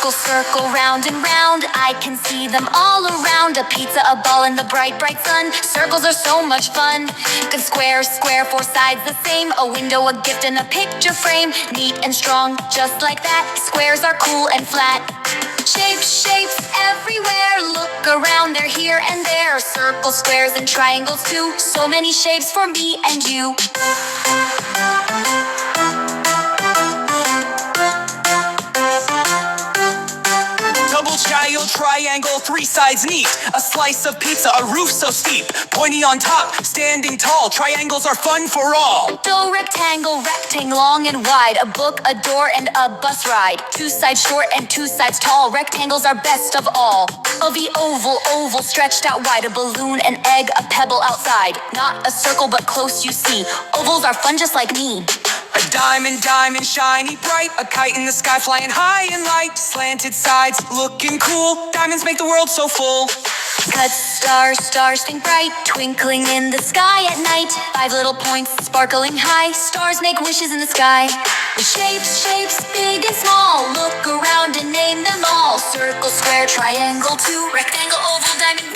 Circle, circle, round and round. I can see them all around. A pizza, a ball in the bright, bright sun. Circles are so much fun. Good square, square, four sides the same. A window, a gift, and a picture frame. Neat and strong, just like that. Squares are cool and flat. Shapes, shapes everywhere. Look around, they're here and there. Circles, squares, and triangles too. So many shapes for me and you. Double triangle, three sides neat. A slice of pizza, a roof so steep. Pointy on top, standing tall. Triangles are fun for all. Dough, rectangle, rectangle, long and wide. A book, a door, and a bus ride. Two sides short and two sides tall. Rectangles are best of all. The oval, oval, stretched out wide. A balloon, an egg, a pebble outside. Not a circle, but close you see. Ovals are fun just like me. A diamond, diamond, shiny bright. A kite in the sky flying high and light. Slanted sides, looking cool. Diamonds make the world so full. Cut stars, stars sing bright. Twinkling in the sky at night. 5 little points sparkling high. Stars make wishes in the sky. Shapes, shapes, big and small. Look around and name them all. Circle, square, triangle, two. Rectangle, oval, diamond,